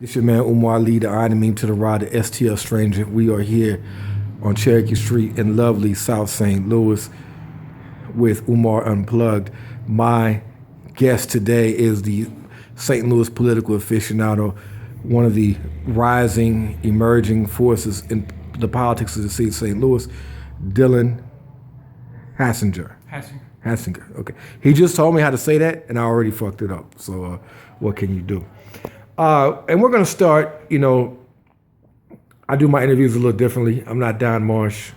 This your man Umar, lead the iron meme to the rod, the STL stranger. We are here on Cherokee Street in lovely South St. Louis with Umar Unplugged. My guest today is the St. Louis political aficionado, one of the rising, emerging forces in the politics of the city of St. Louis, Dylan Hassinger. Hassinger, okay. He just told me how to say that, and I already fucked it up. So what can you do? And we're going to start, I do my interviews a little differently. I'm not Don Marsh.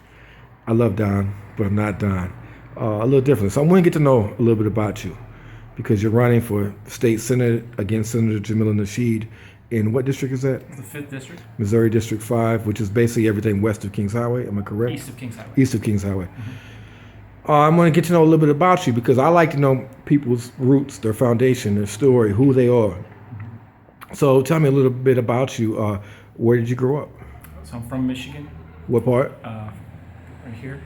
I love Don, but I'm not Don. A little differently. So I'm going to get to know a little bit about you because you're running for state senate against Senator Jamila Nasheed in what district is that? The 5th District. Missouri District 5, which is basically everything west of Kings Highway. Am I correct? East of Kings Highway. East of Kings Highway. Mm-hmm. I'm going to get to know a little bit about you because I like to know people's roots, their foundation, their story, who they are. So tell me a little bit about you. Where did you grow up? So I'm from Michigan. What part? Right here.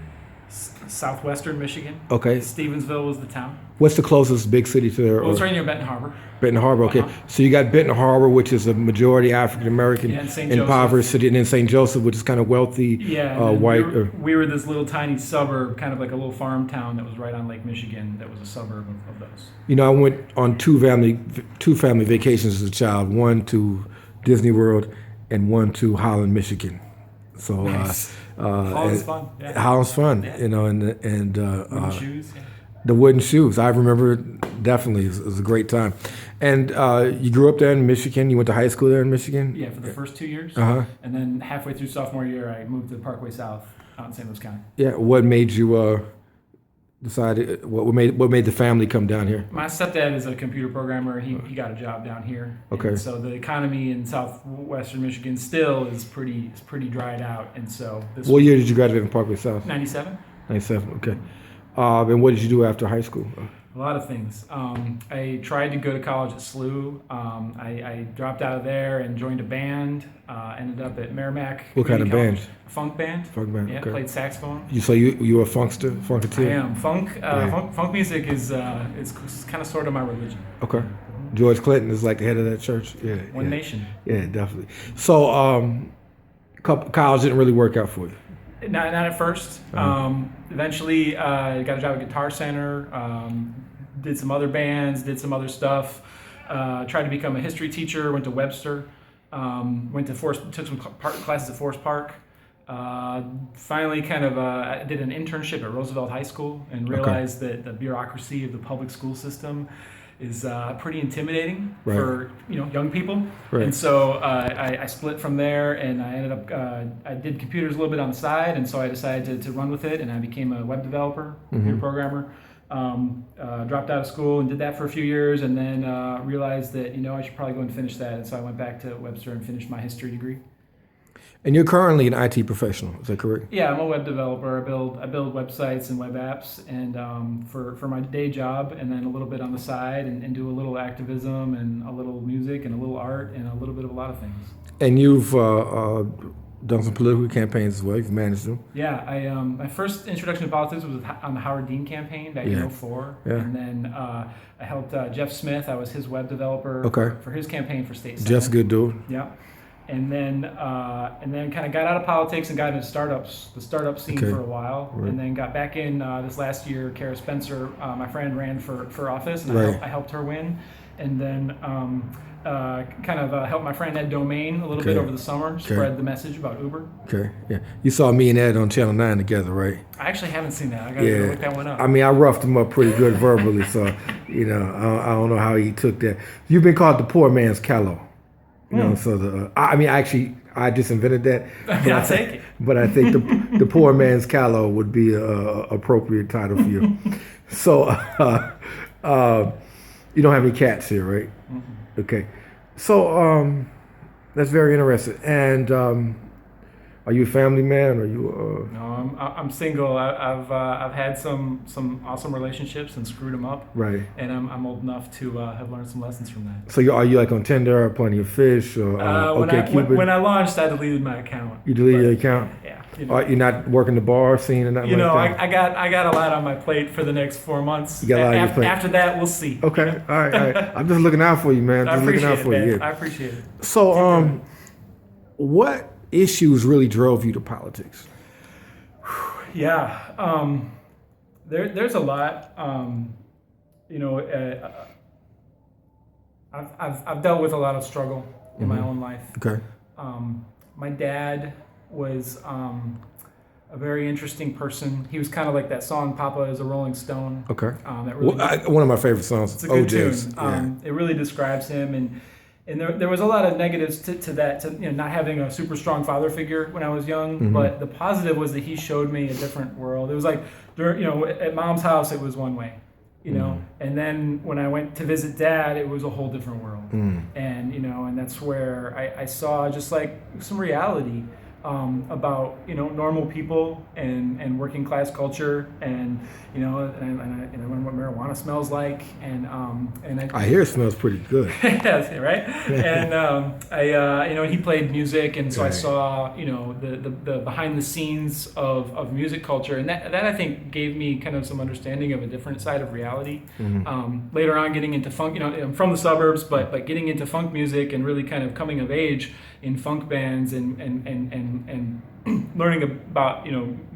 Southwestern Michigan. Okay. Stevensville was the town. What's the closest big city to there? Well, it's right near Benton Harbor. Benton Harbor, okay. So you got Benton Harbor, which is a majority African American, impoverished city, and then St. Joseph, which is kind of wealthy, white. We were this little tiny suburb, kind of like a little farm town that was right on Lake Michigan. That was a suburb of those. I went on two family vacations as a child. One to Disney World, and one to Holland, Michigan. So nice. Holland's fun. Yeah. Holland's fun, yeah. and wooden shoes. Yeah. The wooden shoes. I remember definitely. It was a great time. And you grew up there in Michigan. You went to high school there in Michigan? Yeah, for the first 2 years. Uh-huh. And then halfway through sophomore year, I moved to Parkway South out in St. Louis County. Yeah. What made you decide? What made the family come down here? My stepdad is a computer programmer. He got a job down here. Okay. And so the economy in southwestern Michigan still is pretty dried out. And so what year did you graduate from Parkway South? 97. 97. Okay. And what did you do after high school? A lot of things. I tried to go to college at SLU. I dropped out of there and joined a band. Ended up at Merrimack. What kind of band? A funk band. Funk band. Yeah, okay. Played saxophone. So you were a funketeer? I am. Funk music is kind of sort of my religion. Okay. George Clinton is like the head of that church. Yeah. One Nation. Yeah, definitely. So college didn't really work out for you. Not at first. Uh-huh. Eventually, got a job at Guitar Center. Did some other bands. Did some other stuff. Tried to become a history teacher. Went to Webster. Took some classes at Forest Park. Finally, I did an internship at Roosevelt High School and realized that the bureaucracy of the public school system is pretty intimidating for young people. Right. And so I split from there, and I ended up I did computers a little bit on the side, and so I decided to run with it, and I became a web developer, computer programmer. Dropped out of school and did that for a few years, and then realized that I should probably go and finish that, and so I went back to Webster and finished my history degree. And you're currently an IT professional, is that correct? Yeah, I'm a web developer. I build websites and web apps, and for my day job, and then a little bit on the side, and do a little activism and a little music and a little art and a little bit of a lot of things. And you've done some political campaigns as well. You've managed them. Yeah, my first introduction to politics was on the Howard Dean campaign back in 2004, and then I helped Jeff Smith. I was his web developer for his campaign for state senate. Jeff's a good dude. Yeah. And then kind of got out of politics and got into the startup scene for a while, and then got back in this last year. Kara Spencer, my friend, ran for office, and I helped her win, and then helped my friend Ed Domain a little bit over the summer, spread the message about Uber. Okay, yeah. You saw me and Ed on Channel 9 together, right? I actually haven't seen that. I got to look that one up. I mean, I roughed him up pretty good verbally, so I don't know how he took that. You've been called the poor man's Callow. So I just invented that. But I'll take it. But I think the poor man's Callow would be a appropriate title for you. So you don't have any cats here, right? Mm-hmm. Okay. So that's very interesting. And are you a family man? Or you? No, I'm single. I've had some awesome relationships and screwed them up. Right. And I'm old enough to have learned some lessons from that. So are you like on Tinder or Plenty of Fish or when I launched, I deleted my account. You deleted your account? Yeah. You're not working the bar scene and nothing like that? I got a lot on my plate for the next 4 months. You got a lot on your plate. After that, we'll see. Okay, all right. I'm just looking out for you, man. I appreciate it, man. Yeah. I appreciate it. So, what issues really drove you to politics? Yeah, there's a lot. I've dealt with a lot of struggle in my own life. Okay. My dad was a very interesting person. He was kind of like that song "Papa is a Rolling Stone." Okay. That really one of my favorite songs. It's a good OJ's. tune. It really describes him, and there was a lot of negatives to that, not having a super strong father figure when I was young. But the positive was that he showed me a different world. It was like, at mom's house it was one way, and then when I went to visit dad, it was a whole different world. And that's where I saw just like some reality about normal people and working class culture, and and I learned what marijuana smells like, and I hear it smells pretty good. Yes, right. And he played music, and so I saw the behind the scenes of music culture, and that I think gave me kind of some understanding of a different side of reality. Later on, getting into funk, I'm from the suburbs, but getting into funk music and really kind of coming of age in funk bands and learning about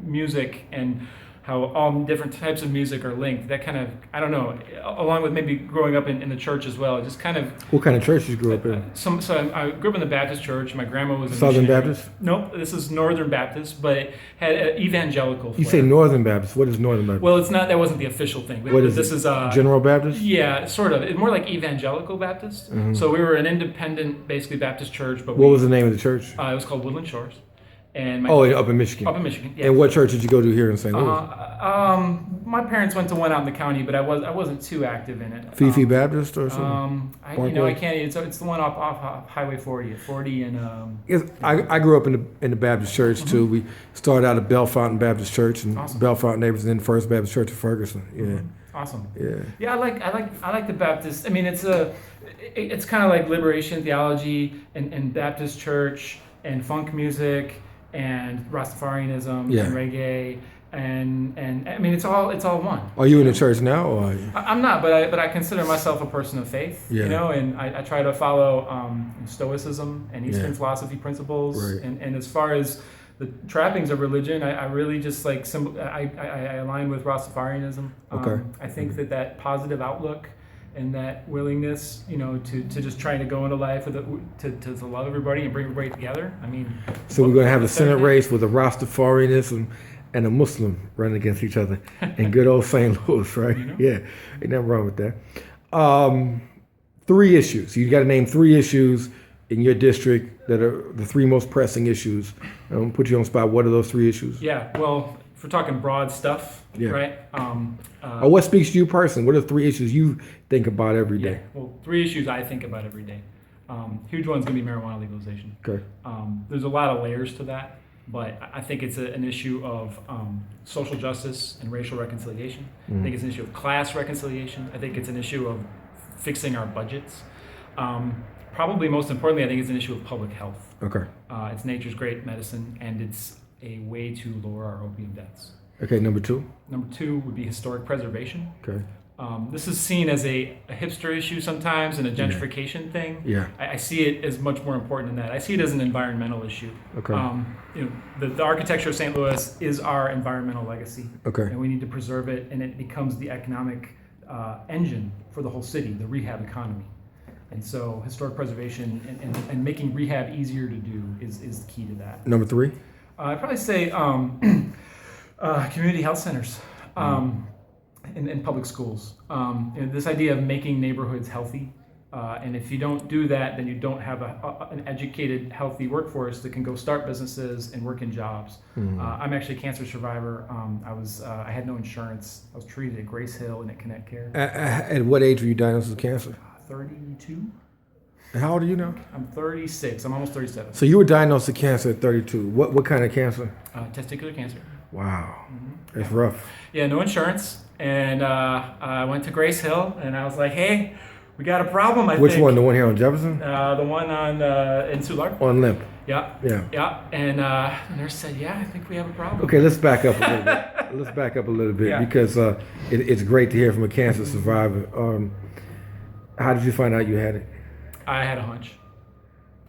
music and how all different types of music are linked. That kind of, I don't know, along with maybe growing up in the church as well, just kind of. What kind of church you grew up in? So I grew up in the Baptist church. My grandma was a Southern missionary. Baptist? Nope, this is Northern Baptist, but it had an evangelical flair. You say Northern Baptist. What is Northern Baptist? Well, it's not. That wasn't the official thing. What is this? It? Is General Baptist? Yeah, sort of. It's more like evangelical Baptist. So we were an independent, basically Baptist church. But what was the name of the church? It was called Woodland Shores. And up in Michigan. Up in Michigan. Yeah. And what church did you go to here in St. Louis? My parents went to one out in the county, but I wasn't too active in it. Fifi Baptist or something? I can't. It's the one off Highway 40 at 40 and. Yes, I grew up in the Baptist church too. We started out at Bellefontaine Baptist Church and Bellefontaine Neighbors, and then First Baptist Church of Ferguson. Yeah. Awesome. Yeah. Yeah, I like the Baptist. I mean, it's kind of like liberation theology and Baptist church and funk music and Rastafarianism and reggae. And I mean, it's all one. Are you in the church now, or are you? I'm not, but I consider myself a person of faith. Yeah. And I try to follow Stoicism and Eastern philosophy principles. Right. And as far as the trappings of religion, I really just like I align with Rastafarianism. Okay. I think that positive outlook and that willingness, to just trying to go into life to love everybody and bring everybody together. I mean. So we're gonna have a Senate race with a Rastafarianism and a Muslim running against each other in good old St. Louis, right? Yeah, ain't nothing wrong with that. 3 issues. You got to name 3 issues in your district that are the 3 most pressing issues. I'm gonna put you on the spot. What are those 3 issues? Yeah, well, if we're talking broad stuff, right? Or what speaks to you personally? What are 3 issues you think about every day? Well, 3 issues I think about every day. Huge one's gonna be marijuana legalization. Okay. There's a lot of layers to that. But I think it's an issue of social justice and racial reconciliation. I think it's an issue of class reconciliation. I think it's an issue of fixing our budgets. Probably most importantly, I think it's an issue of public health. Okay. It's nature's great medicine, and it's a way to lower our opium deaths. Okay, number 2? Number 2 would be historic preservation. Okay. This is seen as a hipster issue sometimes and a gentrification thing. Yeah. I see it as much more important than that. I see it as an environmental issue. Okay. The architecture of St. Louis is our environmental legacy. Okay. And we need to preserve it, and it becomes the economic engine for the whole city, the rehab economy. And so historic preservation and making rehab easier to do is the key to that. Number 3? I'd probably say community health centers. In public schools. This idea of making neighborhoods healthy. And if you don't do that, then you don't have an educated, healthy workforce that can go start businesses and work in jobs. I'm actually a cancer survivor. I had no insurance. I was treated at Grace Hill and at Connect Care. At what age were you diagnosed with cancer? 32. And how old are you now? I'm 36. I'm almost 37. So you were diagnosed with cancer at 32. What kind of cancer? Testicular cancer. Wow. That's rough. Yeah, no insurance. And I went to Grace Hill, and I was like, hey, we got a problem, I Which think. one? The one here on Jefferson? The one on in Soulard. On Limp. Yeah. Yeah. Yeah. And the nurse said, yeah, I think we have a problem. Okay, let's back up a little bit. Let's back up a little bit Yeah. because it's great to hear from a cancer survivor. How did you find out you had it? I had a hunch.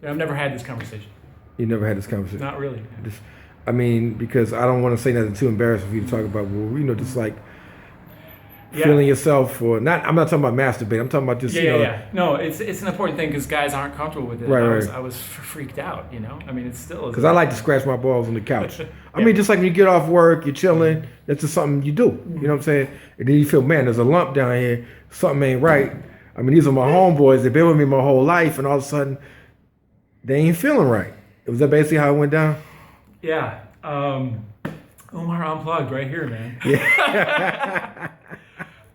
I've never had this conversation. You never had this conversation? Not really. I mean, because I don't want to say nothing too embarrassing for you to talk about. Well, just like feeling yourself or not. I'm not talking about masturbating. I'm talking about just No, it's an important thing because guys aren't comfortable with it. Right. I was freaked out. I mean, it still is. Because I like to scratch my balls on the couch. I mean, just like when you get off work, you're chilling. That's just something you do. You know what I'm saying? And then you feel, man, there's a lump down here. Something ain't right. I mean, these are my homeboys. They've been with me my whole life, and all of a sudden, they ain't feeling right. Was that basically how it went down? Yeah. Umar Unplugged right here, man. Yeah.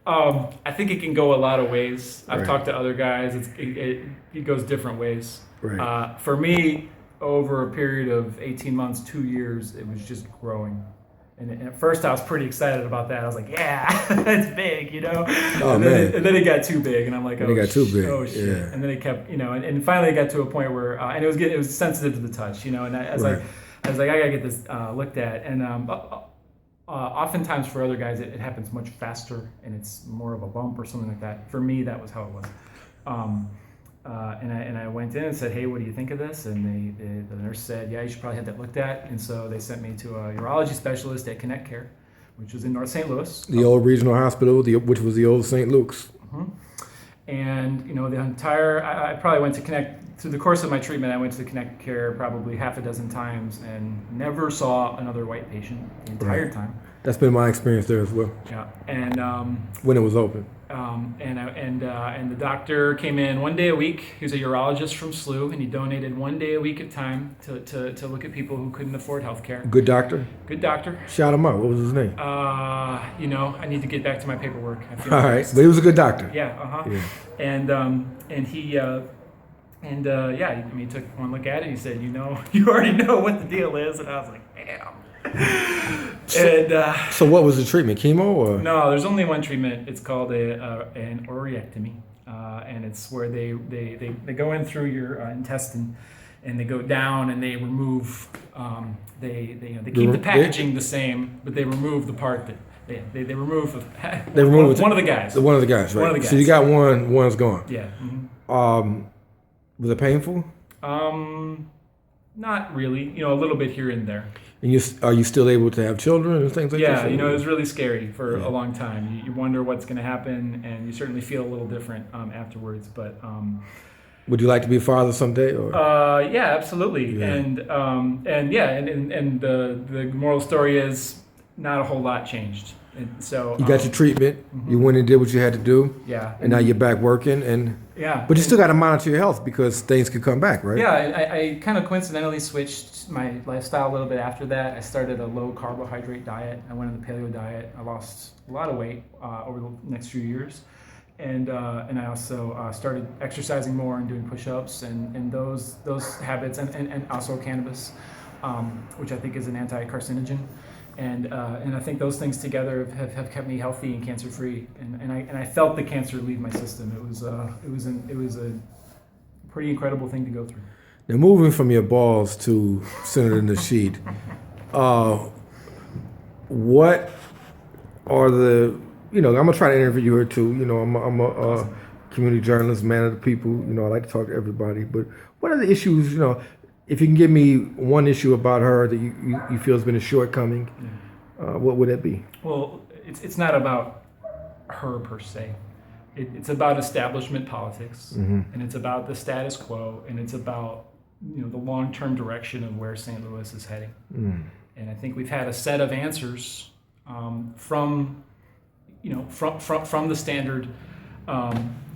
I think it can go a lot of ways. I've Right. talked to other guys. It goes different ways. Right. For me, over a period of 18 months, 2 years, it was just growing. And at first, I was pretty excited about that. I was like, "Yeah, it's big," Oh, and man. then it got too big, and I'm like, It got too big. Oh shit!" Yeah. And then it kept, and finally it got to a point where, and it was sensitive to the touch, And I was Right. I gotta get this looked at. And oftentimes for other guys, it happens much faster, and it's more of a bump or something like that. For me, that was how it was. And I went in and said, "Hey, what do you think of this?" And the nurse said, "Yeah, you should probably have that looked at." And so they sent me to a urology specialist at Connect Care, which was in North St. Louis. The old regional hospital, which was the old St. Luke's. And the entire, I probably went to Connect, through the course of my treatment, I went to Connect Care probably half a dozen times and never saw another white patient the entire time. That's been my experience there as well. Yeah. And when it was open. And the doctor came in one day a week. He was a urologist from SLU, and he donated 1 day a week of time to look at people who couldn't afford health care. Good doctor? Good doctor. Shout him out. What was his name? I need to get back to my paperwork. I feel All right, but he was a good doctor. Yeah, And he he took one look at it. He said, "You already know what the deal is," and I was like, "Damn." So what was the treatment? Chemo or? No, there's only one treatment. It's called an ureectomy, and it's where they go in through your intestine, and they go down and they remove. They keep the packaging the same, but they remove the part that they remove. They remove one of the guys. One of the guys, right? One of the guys. So you got one's gone. Yeah. Mm-hmm. Was it painful? Not really. A little bit here and there. And are you still able to have children and things like that? Yeah, it was really scary for a long time. You wonder what's going to happen, and you certainly feel a little different afterwards. But would you like to be a father someday? Or? Yeah, absolutely. Yeah. And the moral story is not a whole lot changed. And so you got your treatment. Mm-hmm. You went and did what you had to do. Yeah. And now you're back working But you still got to monitor your health because things could come back, right? Yeah, I kind of coincidentally switched my lifestyle a little bit after that. I started a low carbohydrate diet. I went on the paleo diet. I lost a lot of weight over the next few years. And I also started exercising more and doing push-ups and those habits and also cannabis, which I think is an anti-carcinogen. And I think those things together have kept me healthy and cancer-free. And I felt the cancer leave my system. It was a pretty incredible thing to go through. Now, moving from your balls to Senator Nasheed, what are the I'm gonna try to interview her too. I'm a community journalist, man of the people. I like to talk to everybody. But what are the issues? If you can give me one issue about her that you feel has been a shortcoming, what would that be? Well, it's not about her per se. It's about establishment politics, and it's about the status quo, and it's about the long-term direction of where St. Louis is heading. And I think we've had a set of answers from the standard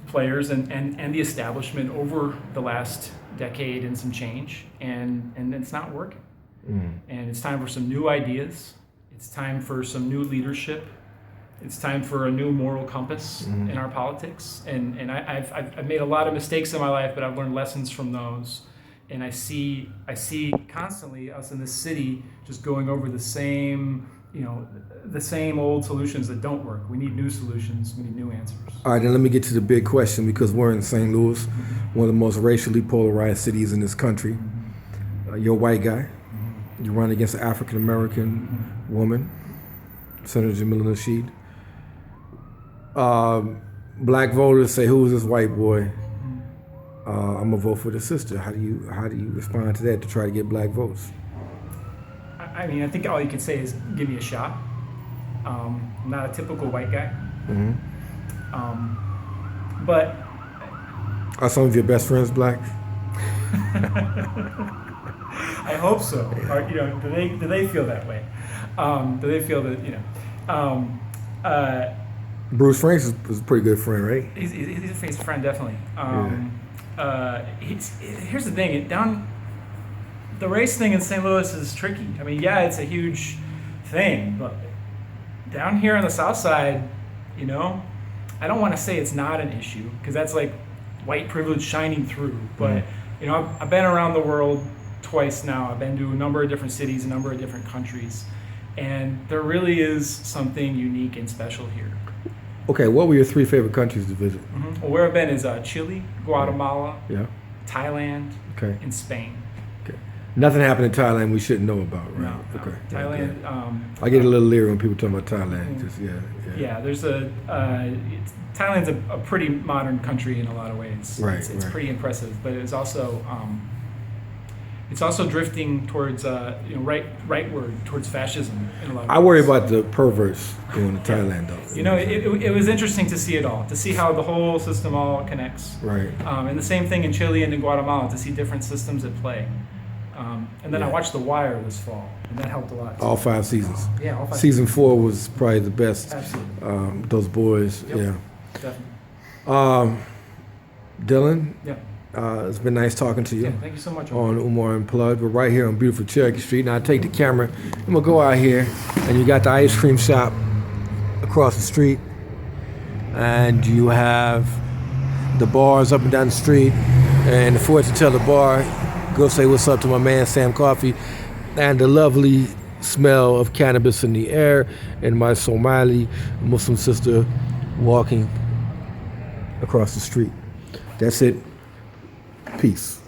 players and the establishment over the last decade and some change, and it's not working. And it's time for some new ideas. It's time for some new leadership. It's time for a new moral compass in our politics. And I've made a lot of mistakes in my life, but I've learned lessons from those. And I see constantly us in this city just going over the same the same old solutions that don't work. We need new solutions. We need new answers. All right, then let me get to the big question, because we're in St. Louis, one of the most racially polarized cities in this country. You're a white guy. You run against an African-American woman, Senator Jamila Nasheed. Black voters say, "Who is this white boy?" I'm gonna vote for the sister. How do you respond to that to try to get black votes? I mean, I think all you can say is give me a shot. I'm not a typical white guy. But Are some of your best friends black? I hope so. Or, do they feel that way? Do they feel that Bruce Franks is a pretty good friend, right? He's a friend, definitely. Here's the thing. The race thing in St. Louis is tricky. I mean, yeah, it's a huge thing, but down here on the South Side, I don't want to say it's not an issue, because that's like white privilege shining through. But I've been around the world twice now. I've been to a number of different cities, a number of different countries, and there really is something unique and special here. Okay, what were your 3 favorite countries to visit? Well, where I've been is Chile, Guatemala, Okay. Thailand, and Spain. Okay. Nothing happened in Thailand we shouldn't know about, right? No. Okay. Thailand. I get a little leery when people talk about Thailand. Yeah, there's Thailand's a pretty modern country in a lot of ways. Right. It's pretty impressive, but it's also drifting towards rightward towards fascism in a lot of ways. I worry about the perverts going to Thailand, though. It was interesting to see it all, to see how the whole system all connects. Right. And the same thing in Chile and in Guatemala, to see different systems at play. And then I watched The Wire this fall, and that helped a lot too. All 5 seasons. Yeah, all 5 Season 4 was probably the best. Absolutely. Those boys, Yep. Definitely. Dylan, Yeah. it's been nice talking to you. Yeah, thank you so much. On Umar Unplugged. We're right here on beautiful Cherokee Street. Now I take the camera, I'm gonna go out here, and you got the ice cream shop across the street, and you have the bars up and down the street, and the fortune teller bar, go say what's up to my man Sam Coffee, and the lovely smell of cannabis in the air, and my Somali Muslim sister walking across the street. That's it. Peace.